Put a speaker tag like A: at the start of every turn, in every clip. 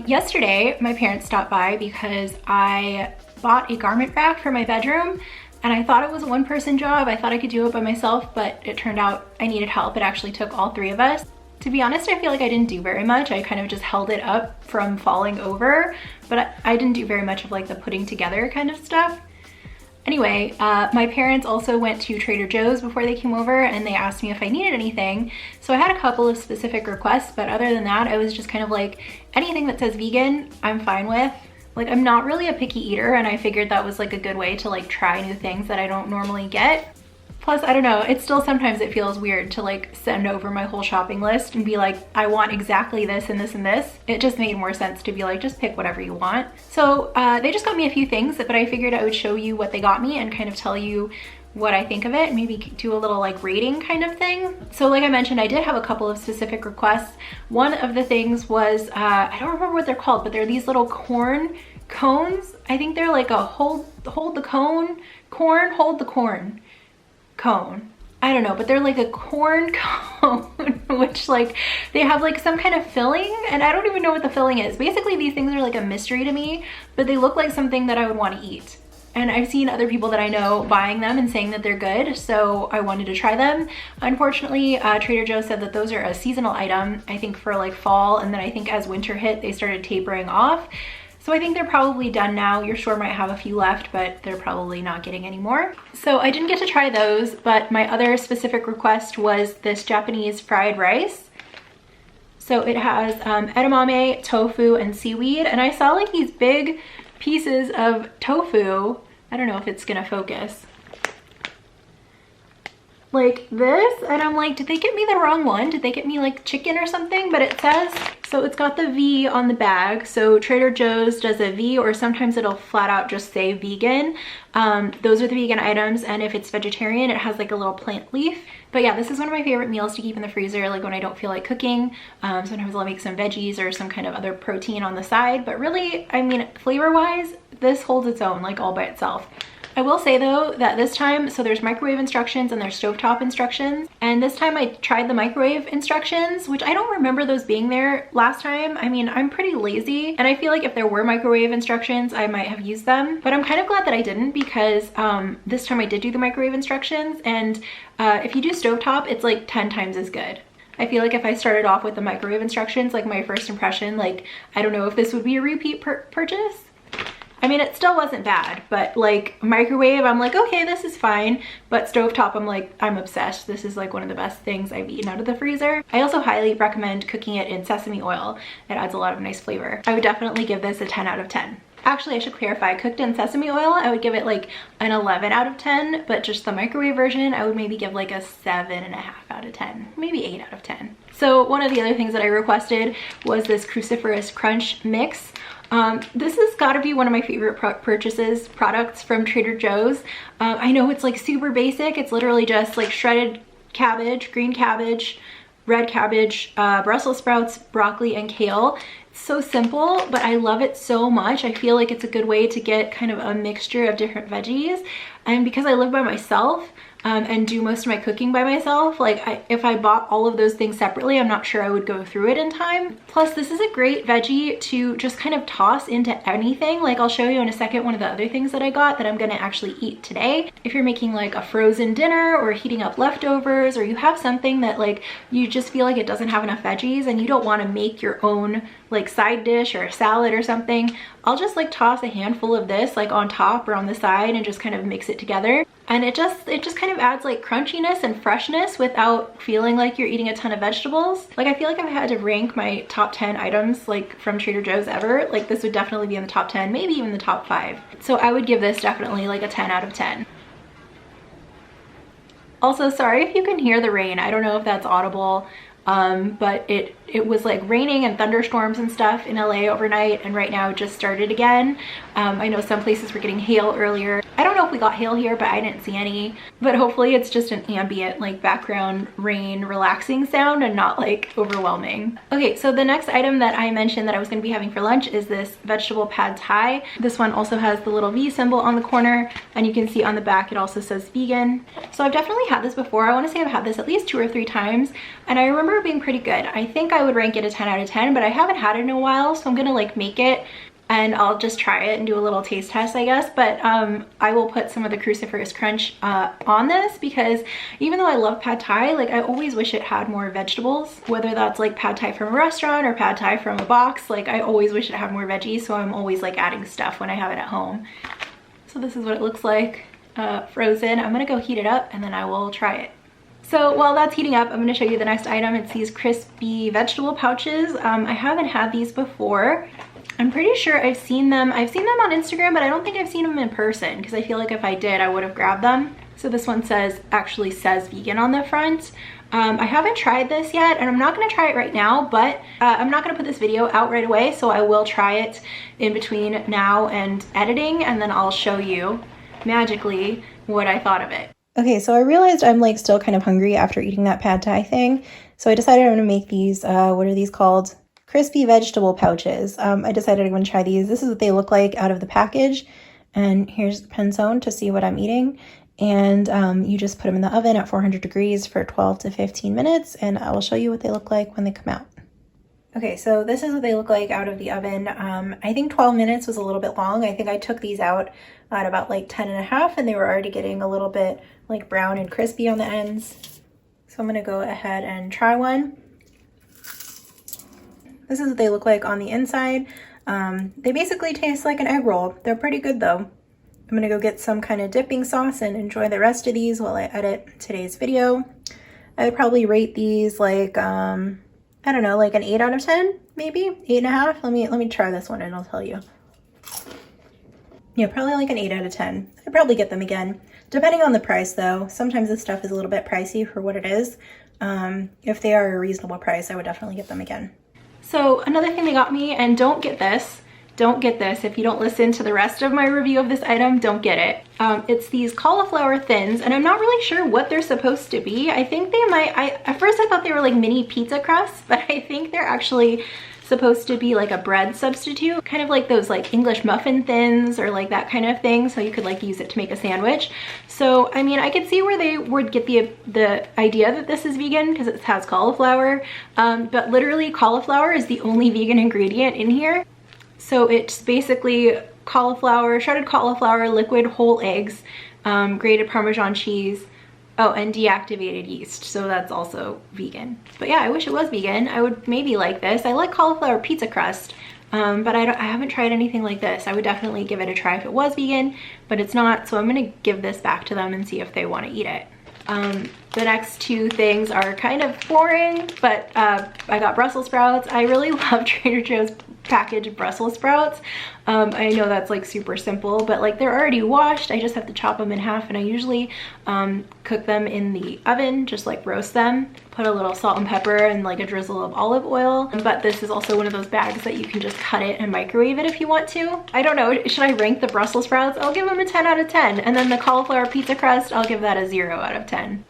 A: Yesterday, my parents stopped by because I bought a garment rack for my bedroom, and I thought it was a one-person job. I thought I could do it by myself, but it turned out I needed help. It actually took all three of us. To be honest, I feel like I didn't do very much. I kind of just held it up from falling over, but I didn't do very much of like the putting together kind of stuff. Anyway, my parents also went to Trader Joe's before they came over, and they asked me if I needed anything. So I had a couple of specific requests, but other than that, I was just kind of like, anything that says vegan, I'm fine with. Like, I'm not really a picky eater, and I figured that was like a good way to like try new things that I don't normally get. Plus, I don't know, it feels weird to like send over my whole shopping list and be like, I want exactly this and this and this. It just made more sense to be like, just pick whatever you want. So they just got me a few things, but I figured I would show you what they got me and kind of tell you what I think of it, and maybe do a little like rating kind of thing. So like I mentioned, I did have a couple of specific requests. One of the things was, I don't remember what they're called, but they're these little corn cones. I think they're like a hold the cone cone. I don't know, but they're like a corn cone, which like they have like some kind of filling, and I don't even know what the filling is. Basically, these things are like a mystery to me, but they look like something that I would want to eat. And I've seen other people that I know buying them and saying that they're good, so I wanted to try them. Unfortunately, Trader Joe's said that those are a seasonal item, I think for like fall, and then I think as winter hit, they started tapering off. So I think they're probably done now. Your store might have a few left, but they're probably not getting any more. So I didn't get to try those, but my other specific request was this Japanese fried rice. So it has edamame, tofu, and seaweed. And I saw like these big pieces of tofu. I don't know if it's gonna focus. Like this, and I'm like, did they get me the wrong one? Did they get me like chicken or something? But it says, so it's got the V on the bag. So Trader Joe's does a V, or sometimes it'll flat out just say vegan. Those are the vegan items, and if it's vegetarian, it has like a little plant leaf. But yeah, this is one of my favorite meals to keep in the freezer, like when I don't feel like cooking. Sometimes I'll make some veggies or some kind of other protein on the side, but really, I mean, flavor-wise, this holds its own, like all by itself. I will say though that this time, so there's microwave instructions and there's stovetop instructions. And this time I tried the microwave instructions, which I don't remember those being there last time. I mean, I'm pretty lazy, and I feel like if there were microwave instructions, I might have used them. But I'm kind of glad that I didn't, because this time I did do the microwave instructions, and if you do stovetop, it's like 10 times as good. I feel like if I started off with the microwave instructions, like my first impression, like, I don't know if this would be a repeat purchase. I mean, it still wasn't bad, but like microwave, I'm like, okay, this is fine. But stovetop, I'm like, I'm obsessed. This is like one of the best things I've eaten out of the freezer. I also highly recommend cooking it in sesame oil. It adds a lot of nice flavor. I would definitely give this a 10 out of 10. Actually, I should clarify, cooked in sesame oil, I would give it like an 11 out of 10, but just the microwave version, I would maybe give like a 7.5 out of 10, maybe 8 out of 10. So one of the other things that I requested was this cruciferous crunch mix. This has got to be one of my favorite products from Trader Joe's. I know it's like super basic. It's literally just like shredded cabbage, green cabbage, red cabbage, Brussels sprouts, broccoli, and kale. It's so simple, but I love it so much. I feel like it's a good way to get kind of a mixture of different veggies. And because I live by myself, and do most of my cooking by myself, like if I bought all of those things separately, I'm not sure I would go through it in time. Plus, this is a great veggie to just kind of toss into anything. Like I'll show you in a second one of the other things that I got that I'm gonna actually eat today. If you're making like a frozen dinner or heating up leftovers, or you have something that like you just feel like it doesn't have enough veggies and you don't want to make your own like side dish or a salad or something, I'll just like toss a handful of this like on top or on the side and just kind of mix it together. And it just kind of adds like crunchiness and freshness without feeling like you're eating a ton of vegetables. Like I feel like if I had to rank my top 10 items like from Trader Joe's ever, like this would definitely be in the top 10, maybe even the top 5. So I would give this definitely like a 10 out of 10. Also, sorry if you can hear the rain. I don't know if that's audible, but it was like raining and thunderstorms and stuff in LA overnight, and right now it just started again. I know some places were getting hail earlier. I don't know if we got hail here, but I didn't see any. But hopefully it's just an ambient like background rain relaxing sound and not like overwhelming. Okay, so the next item that I mentioned that I was going to be having for lunch is this vegetable pad thai. This one also has the little V symbol on the corner, and you can see on the back it also says vegan. So I've definitely had this before. I want to say I've had this at least 2 or 3 times, and I remember remember it being pretty good. I think I would rank it a 10 out of 10, but I haven't had it in a while, so I'm gonna like make it and I'll just try it and do a little taste test, I guess. But I will put some of the cruciferous crunch on this, because even though I love pad thai, like I always wish it had more vegetables, whether that's like pad thai from a restaurant or pad thai from a box. Like I always wish it had more veggies, so I'm always like adding stuff when I have it at home. So this is what it looks like frozen. I'm gonna go heat it up and then I will try it. So while that's heating up, I'm going to show you the next item. It's these crispy vegetable pouches. I haven't had these before. I'm pretty sure I've seen them on Instagram, but I don't think I've seen them in person, because I feel like if I did, I would have grabbed them. So this one actually says vegan on the front. I haven't tried this yet, and I'm not going to try it right now, but I'm not going to put this video out right away, so I will try it in between now and editing, and then I'll show you magically what I thought of it. Okay, so I realized I'm like still kind of hungry after eating that pad thai thing, so I decided I'm going to make these, what are these called? Crispy vegetable pouches. I decided I'm going to try these. This is what they look like out of the package, and here's the penzone to see what I'm eating. And you just put them in the oven at 400 degrees for 12 to 15 minutes, and I will show you what they look like when they come out. Okay, so this is what they look like out of the oven. I think 12 minutes was a little bit long. I think I took these out at about like 10 and a half, and they were already getting a little bit like brown and crispy on the ends. So I'm gonna go ahead and try one. This is what they look like on the inside. They basically taste like an egg roll. They're pretty good though. I'm gonna go get some kind of dipping sauce and enjoy the rest of these while I edit today's video. I would probably rate these like, I don't know, like an 8 out of 10, maybe 8.5. Let me try this one and I'll tell you. Yeah, probably like an 8 out of 10. I'd probably get them again, depending on the price though. Sometimes this stuff is a little bit pricey for what it is. If they are a reasonable price, I would definitely get them again. So another thing they got me, and don't get this if you don't listen to the rest of my review of this item, don't get it. It's these cauliflower thins, and I'm not really sure what they're supposed to be. I think they might, at first I thought they were like mini pizza crusts, but I think they're actually supposed to be like a bread substitute, kind of like those like English muffin thins or like that kind of thing, so you could like use it to make a sandwich. So I mean, I could see where they would get the idea that this is vegan because it has cauliflower, but literally cauliflower is the only vegan ingredient in here. So it's basically cauliflower, shredded cauliflower, liquid whole eggs, grated Parmesan cheese, oh, and deactivated yeast. So that's also vegan. But yeah, I wish it was vegan. I would maybe like this. I like cauliflower pizza crust, but I haven't tried anything like this. I would definitely give it a try if it was vegan, but it's not. So I'm gonna give this back to them and see if they want to eat it. The next two things are kind of boring, but I got Brussels sprouts. I really love Trader Joe's packaged Brussels sprouts. I know that's like super simple, but like they're already washed. I just have to chop them in half, and I usually cook them in the oven, just like roast them, put a little salt and pepper and like a drizzle of olive oil. But this is also one of those bags that you can just cut it and microwave it if you want to. I don't know, should I rank the Brussels sprouts? I'll give them a 10 out of 10. And then the cauliflower pizza crust, I'll give that a 0 out of 10.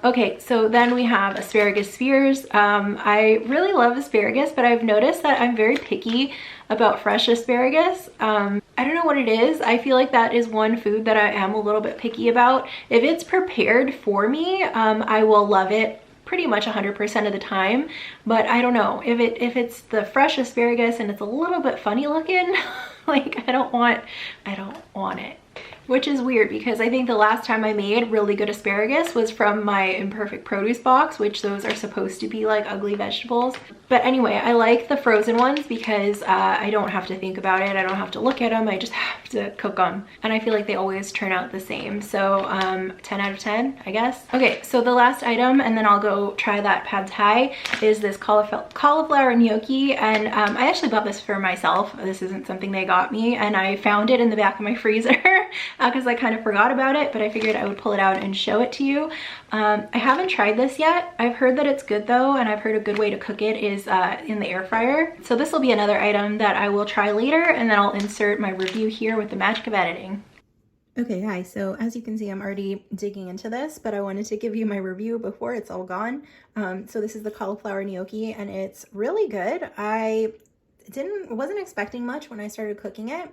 A: Okay, so then we have asparagus spears. I really love asparagus, but I've noticed that I'm very picky about fresh asparagus. I don't know what it is. I feel like that is one food that I am a little bit picky about. If it's prepared for me, I will love it pretty much 100% of the time, but I don't know, if it's the fresh asparagus and it's a little bit funny looking, like I don't want it. Which is weird because I think the last time I made really good asparagus was from my Imperfect Produce box, which those are supposed to be like ugly vegetables. But anyway, I like the frozen ones because I don't have to think about it. I don't have to look at them. I just have to cook them. And I feel like they always turn out the same. So 10 out of 10, I guess. Okay, so the last item, and then I'll go try that pad thai, is this cauliflower gnocchi. And I actually bought this for myself. This isn't something they got me. And I found it in the back of my freezer because I kind of forgot about it, but I figured I would pull it out and show it to you. I haven't tried this yet. I've heard that it's good though, and I've heard a good way to cook it is in the air fryer. So this will be another item that I will try later, and then I'll insert my review here with the magic of editing. Okay guys, so as you can see, I'm already digging into this, but I wanted to give you my review before it's all gone. So this is the cauliflower gnocchi, and it's really good. I wasn't expecting much when I started cooking it.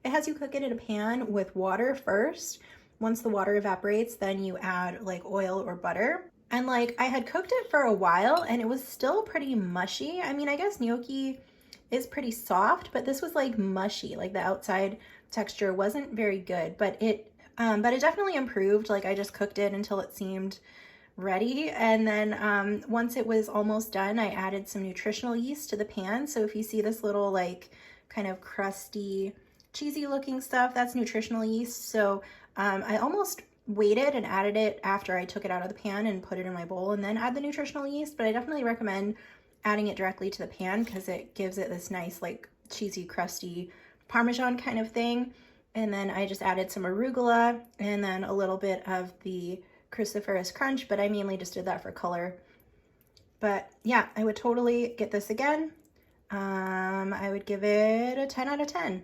A: It has you cook it in a pan with water first. Once the water evaporates, then you add like oil or butter. And like I had cooked it for a while and it was still pretty mushy. I mean, I guess gnocchi is pretty soft, but this was like mushy. Like the outside texture wasn't very good, but it definitely improved. Like I just cooked it until it seemed ready. And then once it was almost done, I added some nutritional yeast to the pan. So if you see this little like kind of crusty, cheesy looking stuff, that's nutritional yeast. So I almost waited and added it after I took it out of the pan and put it in my bowl and then add the nutritional yeast. But I definitely recommend adding it directly to the pan because it gives it this nice like cheesy, crusty Parmesan kind of thing. And then I just added some arugula and then a little bit of the cruciferous crunch, but I mainly just did that for color. But yeah, I would totally get this again. I would give it a 10 out of 10.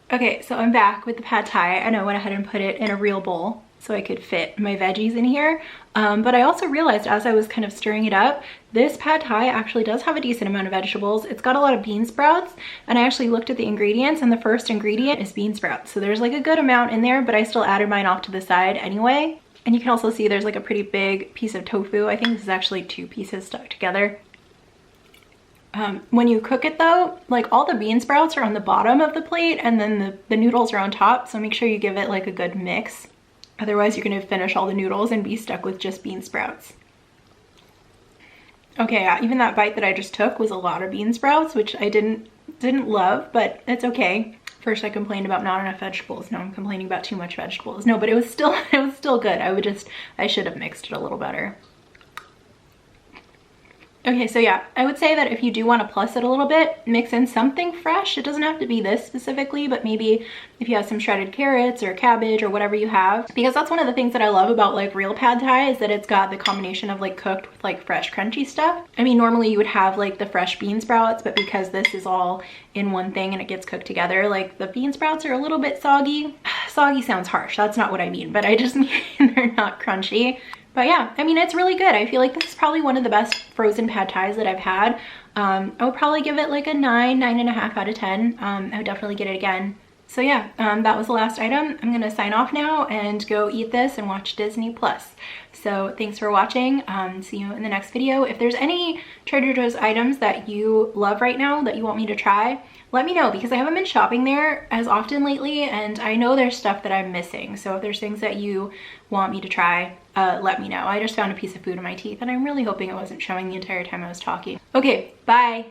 A: Okay, so I'm back with the pad thai and I went ahead and put it in a real bowl so I could fit my veggies in here. But I also realized as I was kind of stirring it up, this pad thai actually does have a decent amount of vegetables. It's got a lot of bean sprouts, and I actually looked at the ingredients and the first ingredient is bean sprouts. So there's like a good amount in there, but I still added mine off to the side anyway. And you can also see there's like a pretty big piece of tofu. I think this is actually 2 pieces stuck together. When you cook it though, like all the bean sprouts are on the bottom of the plate and then the noodles are on top. So make sure you give it like a good mix. Otherwise you're gonna finish all the noodles and be stuck with just bean sprouts. Okay, yeah, even that bite that I just took was a lot of bean sprouts, which I didn't love, but it's okay. First I complained about not enough vegetables. Now I'm complaining about too much vegetables. No, but it was still good. I should have mixed it a little better. Okay, so yeah, I would say that if you do want to plus it a little bit, mix in something fresh. It doesn't have to be this specifically, but maybe if you have some shredded carrots or cabbage or whatever you have, because that's one of the things that I love about like real pad thai is that it's got the combination of like cooked with like fresh crunchy stuff. I mean, normally you would have like the fresh bean sprouts, but because this is all in one thing and it gets cooked together, like the bean sprouts are a little bit soggy. Soggy sounds harsh, that's not what I mean, but I just mean they're not crunchy. But yeah, I mean, it's really good. I feel like this is probably one of the best frozen pad thais that I've had. I would probably give it like a 9.5 out of 10. I would definitely get it again. So yeah, that was the last item. I'm gonna sign off now and go eat this and watch Disney Plus. So thanks for watching. See you in the next video. If there's any Trader Joe's items that you love right now that you want me to try, let me know because I haven't been shopping there as often lately and I know there's stuff that I'm missing. So if there's things that you want me to try, let me know. I just found a piece of food in my teeth and I'm really hoping it wasn't showing the entire time I was talking. Okay, bye.